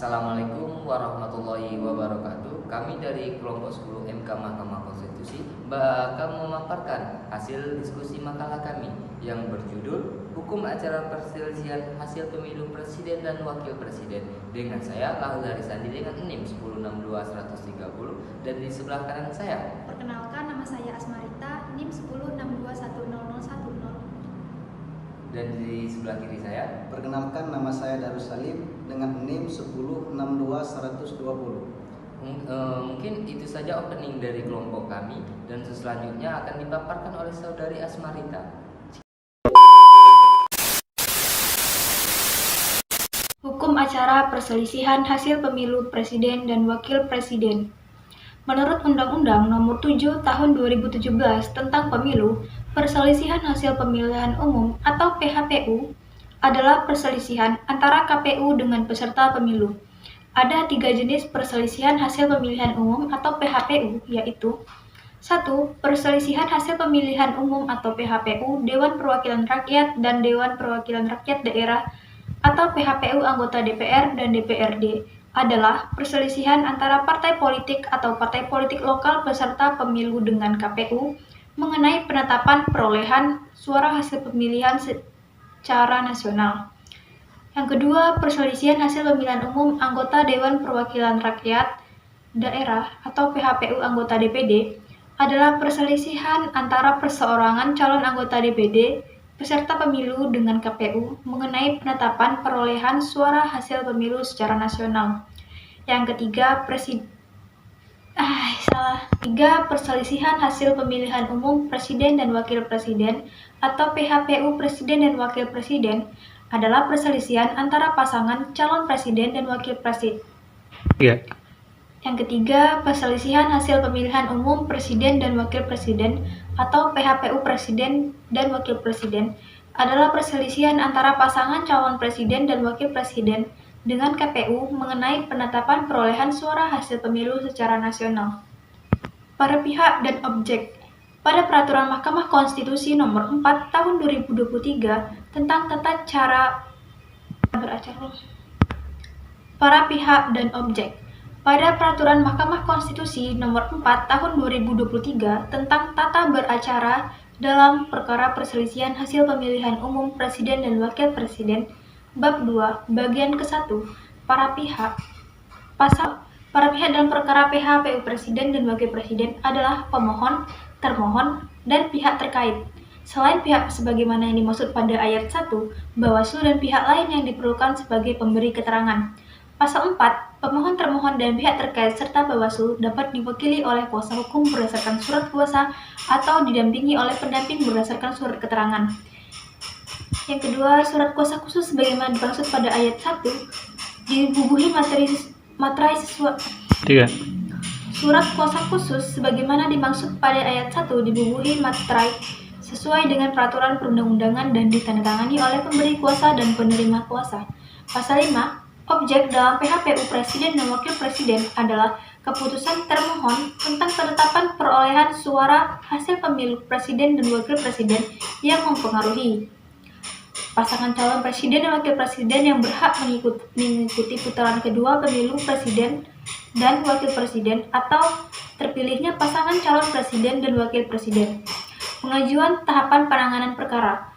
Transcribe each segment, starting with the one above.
Assalamualaikum warahmatullahi wabarakatuh. Kami dari kelompok 10 MK Mahkamah Konstitusi akan memaparkan hasil diskusi makalah kami yang berjudul Hukum Acara Perselisihan Hasil Pemilu Presiden dan Wakil Presiden, dengan saya Lahul Harisandi dengan NIM 1062130, dan di sebelah kanan saya. Perkenalkan, nama saya Asmarita, NIM 106210010. Dan di sebelah kiri saya. Perkenalkan, nama saya Darussalim dengan NIM 1062120. Mungkin itu saja opening dari kelompok kami, dan selanjutnya akan dipaparkan oleh saudari Asmarita. Hukum Acara Perselisihan Hasil Pemilu Presiden dan Wakil Presiden. Menurut Undang-Undang Nomor 7 Tahun 2017 tentang Pemilu, perselisihan hasil pemilihan umum atau PHPU adalah perselisihan antara KPU dengan peserta pemilu. Ada 3 jenis perselisihan hasil pemilihan umum atau PHPU, yaitu 1. Perselisihan hasil pemilihan umum atau PHPU Dewan Perwakilan Rakyat dan Dewan Perwakilan Rakyat Daerah atau PHPU anggota DPR dan DPRD adalah perselisihan antara partai politik atau partai politik lokal peserta pemilu dengan KPU mengenai penetapan perolehan suara hasil pemilihan secara nasional. Yang kedua, perselisihan hasil pemilihan umum anggota Dewan Perwakilan Rakyat Daerah atau PHPU anggota DPD adalah perselisihan antara perseorangan calon anggota DPD peserta pemilu dengan KPU mengenai penetapan perolehan suara hasil pemilu secara nasional. Yang ketiga, perselisihan hasil pemilihan umum presiden dan wakil presiden atau PHPU presiden dan wakil presiden adalah perselisihan antara pasangan calon presiden dan wakil presiden. Yang ketiga, perselisihan hasil pemilihan umum presiden dan wakil presiden atau PHPU presiden dan wakil presiden adalah perselisihan antara pasangan calon presiden dan wakil presiden dengan KPU mengenai penetapan perolehan suara hasil pemilu secara nasional. Para pihak dan objek. Pada Peraturan Mahkamah Konstitusi Nomor 4 Tahun 2023 tentang tata cara beracara. Para pihak dan objek. Pada Peraturan Mahkamah Konstitusi Nomor 4 Tahun 2023 tentang tata beracara dalam perkara perselisihan hasil pemilihan umum presiden dan wakil presiden, Bab 2, Bagian ke-1, para pihak. Pasal para pihak dalam perkara PHPU presiden dan wakil presiden adalah pemohon, termohon, dan pihak terkait. Selain pihak sebagaimana yang dimaksud pada ayat 1, Bawaslu dan pihak lain yang diperlukan sebagai pemberi keterangan. Pasal 4, pemohon, termohon, dan pihak terkait serta Bawaslu dapat diwakili oleh kuasa hukum berdasarkan surat kuasa atau didampingi oleh pendamping berdasarkan surat keterangan. Yang kedua, surat kuasa khusus sebagaimana dimaksud pada ayat 1 dibubuhi materai sesuai. Surat kuasa khusus sebagaimana dimaksud pada ayat 1 dibubuhi materai sesuai dengan peraturan perundang-undangan dan ditandatangani oleh pemberi kuasa dan penerima kuasa. Pasal 5, objek dalam PHPU presiden dan wakil presiden adalah keputusan termohon tentang penetapan perolehan suara hasil pemilu presiden dan wakil presiden yang mempengaruhi pasangan calon presiden dan wakil presiden yang berhak mengikuti putaran kedua pemilu presiden dan wakil presiden atau terpilihnya pasangan calon presiden dan wakil presiden. Pengajuan tahapan penanganan perkara.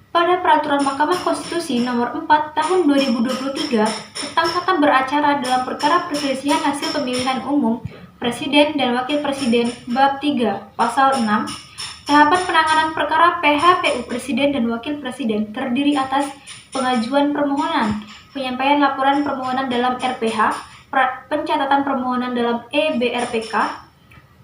Pada Peraturan Mahkamah Konstitusi Nomor 4 Tahun 2023 tentang tata beracara dalam perkara perselisihan hasil pemilihan umum presiden dan wakil presiden, Bab 3, Pasal 6, tahapan penanganan perkara PHPU presiden dan wakil presiden terdiri atas pengajuan permohonan, penyampaian laporan permohonan dalam RPH, pencatatan permohonan dalam EBRPK,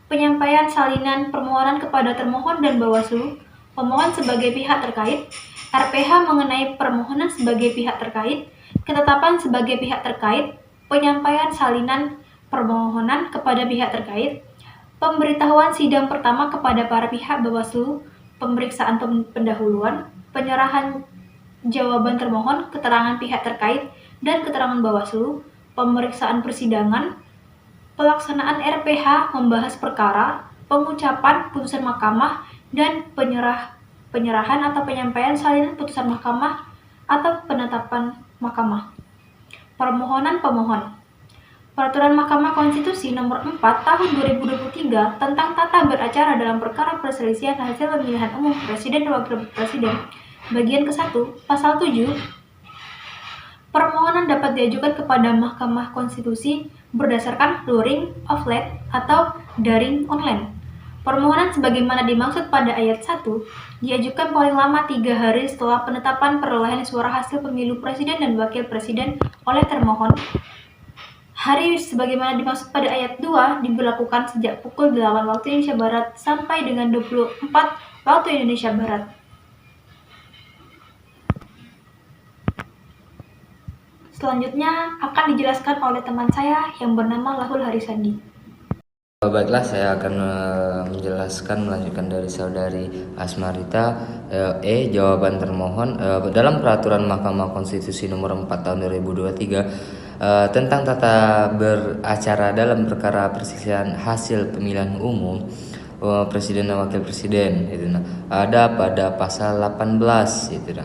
penyampaian salinan permohonan kepada termohon dan Bawaslu, pemohon sebagai pihak terkait, RPH mengenai permohonan sebagai pihak terkait, ketetapan sebagai pihak terkait, penyampaian salinan permohonan kepada pihak terkait, pemberitahuan sidang pertama kepada para pihak Bawaslu, pemeriksaan pendahuluan, penyerahan jawaban termohon, keterangan pihak terkait, dan keterangan Bawaslu, pemeriksaan persidangan, pelaksanaan RPH membahas perkara, pengucapan putusan mahkamah, dan penyerahan atau penyampaian salinan putusan mahkamah atau penetapan mahkamah. Permohonan pemohon. Peraturan Mahkamah Konstitusi Nomor 4 Tahun 2023 tentang tata beracara dalam perkara perselisihan hasil pemilihan umum Presiden dan Wakil Presiden, bagian ke-1, Pasal 7, permohonan dapat diajukan kepada Mahkamah Konstitusi berdasarkan luring, offline, atau daring online. Permohonan sebagaimana dimaksud pada ayat 1 diajukan paling lama 3 hari setelah penetapan perolehan suara hasil pemilu Presiden dan Wakil Presiden oleh termohon. Hari sebagaimana dimaksud pada ayat 2 diberlakukan sejak pukul 8 waktu Indonesia Barat sampai dengan 24 waktu Indonesia Barat. Selanjutnya akan dijelaskan oleh teman saya yang bernama Lahul Harisandi. Baiklah, saya akan melanjutkan dari saudari Asmarita. Jawaban termohon dalam peraturan Mahkamah Konstitusi Nomor 4 Tahun 2023 tentang tata beracara dalam perkara perselisihan hasil pemilihan umum Presiden dan Wakil Presiden, gitu, ada pada pasal 18, gitu.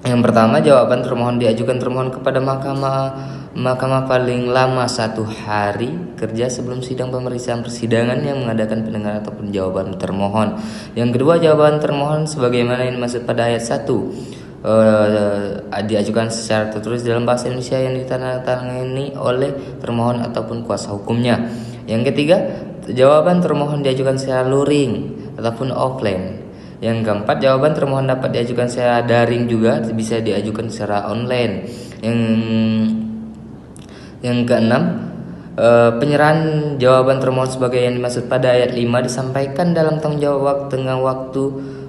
Yang pertama, jawaban termohon diajukan termohon kepada Mahkamah paling lama 1 hari kerja sebelum sidang pemeriksaan persidangan yang mengadakan pendengaran ataupun jawaban termohon. Yang kedua, jawaban termohon sebagaimana yang dimaksud pada ayat 1 diajukan secara tertulis dalam bahasa Indonesia yang ditandatangani oleh termohon ataupun kuasa hukumnya. Yang ketiga, jawaban termohon diajukan secara luring ataupun offline. Yang keempat, jawaban termohon dapat diajukan secara daring juga, bisa diajukan secara online. Yang keenam, penyerahan jawaban termohon sebagai yang dimaksud pada ayat 5 disampaikan dalam tanggung jawab tengah waktu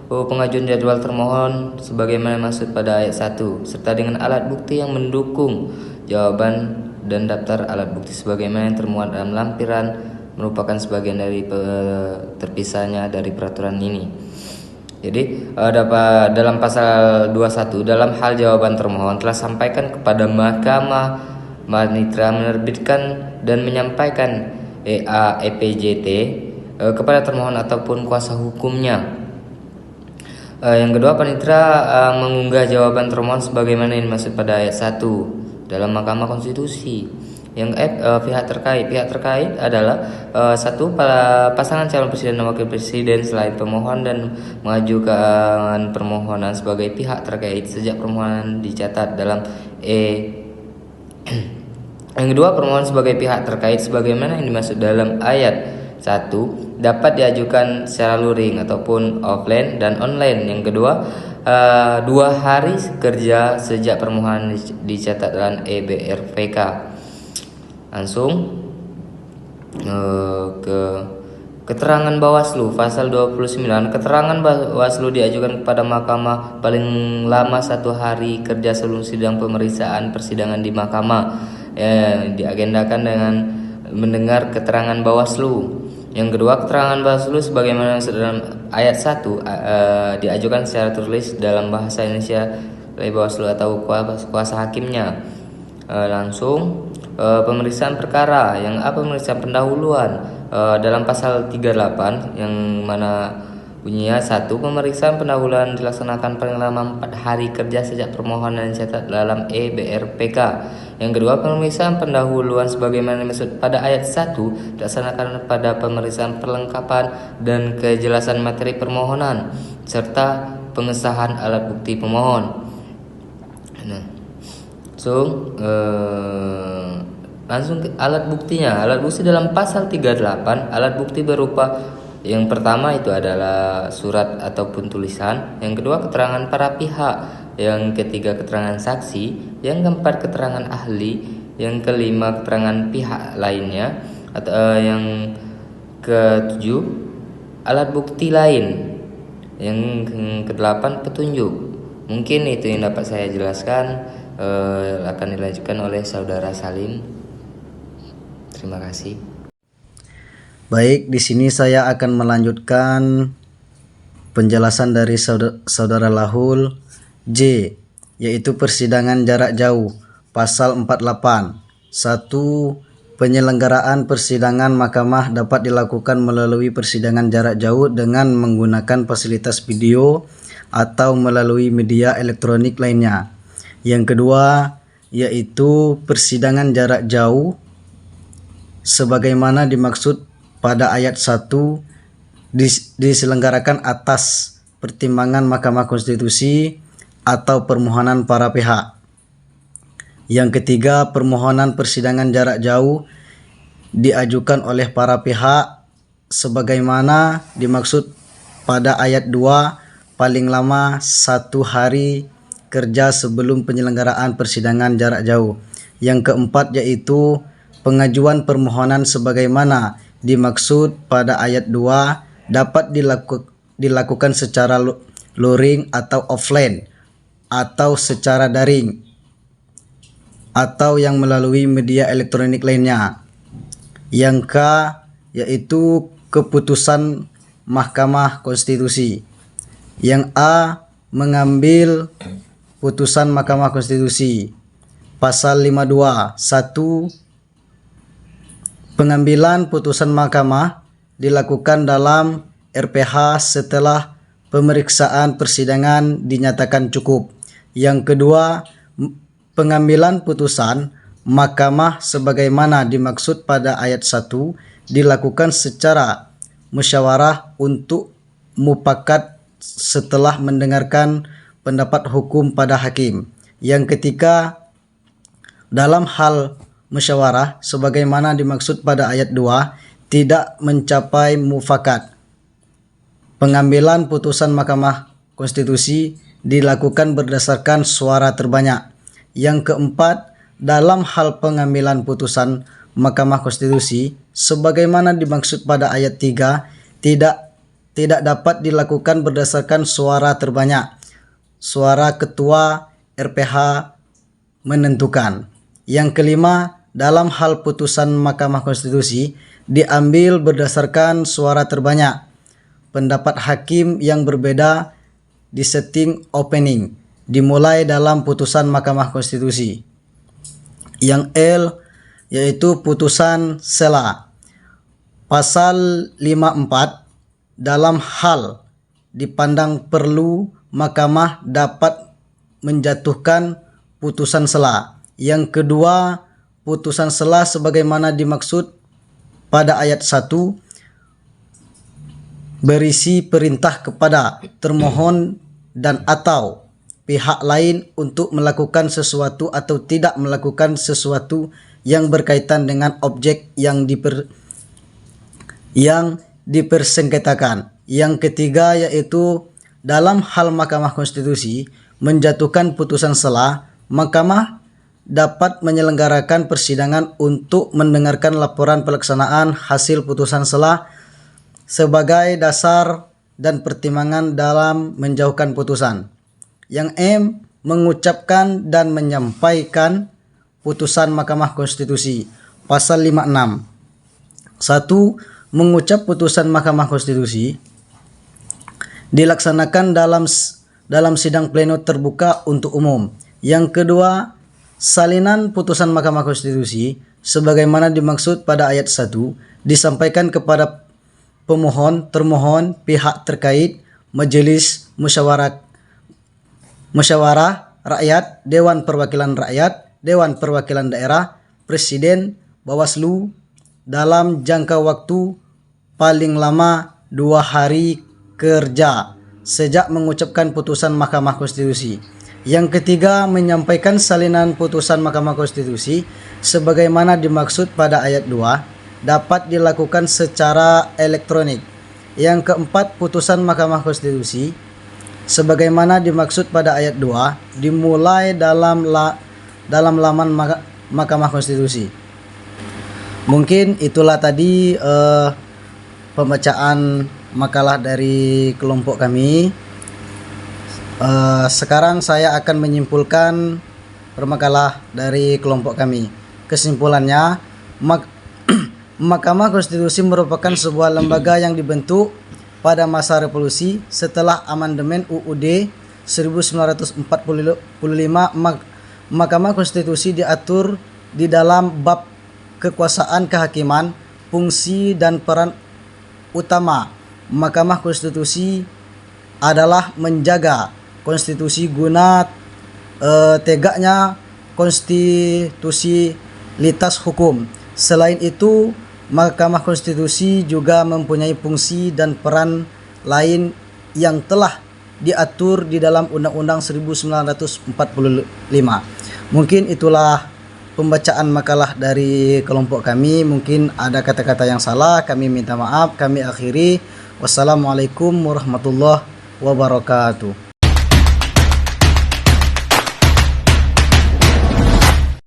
pengajuan jadwal termohon sebagaimana maksud pada ayat 1 serta dengan alat bukti yang mendukung jawaban dan daftar alat bukti sebagaimana yang termuat dalam lampiran merupakan sebagian dari terpisahnya dari peraturan ini. Jadi dalam pasal 21 dalam hal jawaban termohon telah sampaikan kepada Mahkamah Panitera menerbitkan dan menyampaikan EPJT kepada termohon ataupun kuasa hukumnya. Yang kedua, Panitera mengunggah jawaban termohon sebagaimana yang dimaksud pada ayat 1 dalam Mahkamah Konstitusi. Yang pihak terkait adalah satu, pasangan calon presiden dan wakil presiden selain pemohon dan mengajukan permohonan sebagai pihak terkait sejak permohonan dicatat dalam Yang kedua, permohonan sebagai pihak terkait sebagaimana yang dimaksud dalam ayat 1 dapat diajukan secara luring ataupun offline dan online. Yang kedua, 2 hari kerja sejak permohonan dicatat dalam EBRPK. Langsung ke keterangan Bawaslu pasal 29. Keterangan Bawaslu diajukan kepada Mahkamah paling lama 1 hari kerja sebelum sidang pemeriksaan persidangan di Mahkamah. Diagendakan dengan mendengar keterangan Bawaslu. Yang kedua, keterangan Bawaslu sebagaimana dalam ayat 1 diajukan secara tertulis dalam bahasa Indonesia oleh Bawaslu atau kuasa hakimnya. Langsung pemeriksaan perkara yang pemeriksaan pendahuluan dalam pasal 38 yang mana bunyinya 1. Pemeriksaan pendahuluan dilaksanakan paling lama 4 hari kerja sejak permohonan dicatat dalam EBRPK. Yang kedua, pemeriksaan pendahuluan sebagaimana dimaksud pada ayat 1 dilaksanakan pada pemeriksaan perlengkapan dan kejelasan materi permohonan serta pengesahan alat bukti pemohon. Langsung ke alat buktinya. Alat bukti dalam pasal 38, alat bukti berupa yang pertama itu adalah surat ataupun tulisan, yang kedua keterangan para pihak, yang ketiga keterangan saksi, yang keempat keterangan ahli, yang kelima keterangan pihak lainnya, atau yang ketujuh alat bukti lain, yang kedelapan petunjuk. Mungkin itu yang dapat saya jelaskan, akan dilanjutkan oleh saudara Salim. Terima kasih. Baik, di sini saya akan melanjutkan penjelasan dari saudara Lahul. J, yaitu persidangan jarak jauh. Pasal 48. 1. Penyelenggaraan persidangan mahkamah dapat dilakukan melalui persidangan jarak jauh dengan menggunakan fasilitas video atau melalui media elektronik lainnya. Yang kedua yaitu persidangan jarak jauh sebagaimana dimaksud pada ayat 1 diselenggarakan atas pertimbangan Mahkamah Konstitusi atau permohonan para pihak. Yang ketiga, permohonan persidangan jarak jauh diajukan oleh para pihak sebagaimana dimaksud pada ayat 2 paling lama 1 hari kerja sebelum penyelenggaraan persidangan jarak jauh. Yang keempat yaitu pengajuan permohonan sebagaimana dimaksud pada ayat 2 dapat dilakukan secara luring atau offline atau secara daring atau yang melalui media elektronik lainnya. Yang K yaitu keputusan Mahkamah Konstitusi. Yang A mengambil putusan Mahkamah Konstitusi. Pasal 52 1. Pengambilan putusan mahkamah dilakukan dalam RPH setelah pemeriksaan persidangan dinyatakan cukup. Yang kedua, pengambilan putusan mahkamah sebagaimana dimaksud pada ayat 1 dilakukan secara musyawarah untuk mufakat setelah mendengarkan pendapat hukum pada hakim. Yang ketiga, dalam hal musyawarah sebagaimana dimaksud pada ayat 2 tidak mencapai mufakat. Pengambilan putusan Mahkamah Konstitusi dilakukan berdasarkan suara terbanyak. Yang keempat, dalam hal pengambilan putusan Mahkamah Konstitusi sebagaimana dimaksud pada ayat 3 tidak dapat dilakukan berdasarkan suara terbanyak. Suara ketua RPH menentukan. Yang kelima, dalam hal putusan Mahkamah Konstitusi diambil berdasarkan suara terbanyak. Pendapat hakim yang berbeda di setting opening dimulai dalam putusan Mahkamah Konstitusi. Yang L yaitu putusan sela. Pasal 54 dalam hal dipandang perlu mahkamah dapat menjatuhkan putusan sela. Yang kedua, putusan sela sebagaimana dimaksud pada ayat 1 berisi perintah kepada termohon dan atau pihak lain untuk melakukan sesuatu atau tidak melakukan sesuatu yang berkaitan dengan objek yang dipersengketakan. Yang ketiga yaitu dalam hal Mahkamah Konstitusi menjatuhkan putusan sela, mahkamah dapat menyelenggarakan persidangan untuk mendengarkan laporan pelaksanaan hasil putusan sela sebagai dasar dan pertimbangan dalam menjauhkan putusan. Yang M mengucapkan dan menyampaikan putusan Mahkamah Konstitusi. Pasal 56. 1. Mengucap putusan Mahkamah Konstitusi dilaksanakan dalam sidang pleno terbuka untuk umum. Yang kedua, salinan putusan Mahkamah Konstitusi sebagaimana dimaksud pada ayat 1 disampaikan kepada pemohon, termohon, pihak terkait, majelis musyawarah rakyat, Dewan Perwakilan Rakyat, Dewan Perwakilan Daerah, Presiden, Bawaslu dalam jangka waktu paling lama 2 hari kerja sejak mengucapkan putusan Mahkamah Konstitusi. Yang ketiga, menyampaikan salinan putusan Mahkamah Konstitusi sebagaimana dimaksud pada ayat 2 dapat dilakukan secara elektronik. Yang keempat, putusan Mahkamah Konstitusi sebagaimana dimaksud pada ayat 2 dimulai dalam laman Mahkamah Konstitusi. Mungkin itulah tadi pembacaan makalah dari kelompok kami. Sekarang saya akan menyimpulkan permakalah dari kelompok kami. Kesimpulannya, Mahkamah Konstitusi merupakan sebuah lembaga yang dibentuk pada masa revolusi setelah amandemen UUD 1945. Mahkamah Konstitusi diatur di dalam bab kekuasaan kehakiman, fungsi dan peran utama Mahkamah Konstitusi adalah menjaga konstitusi guna tegaknya konstitusialitas hukum. Selain itu, Mahkamah Konstitusi juga mempunyai fungsi dan peran lain yang telah diatur di dalam Undang-Undang 1945. Mungkin itulah pembacaan makalah dari kelompok kami. Mungkin ada kata-kata yang salah, kami minta maaf. Kami akhiri. Wassalamualaikum warahmatullahi wabarakatuh.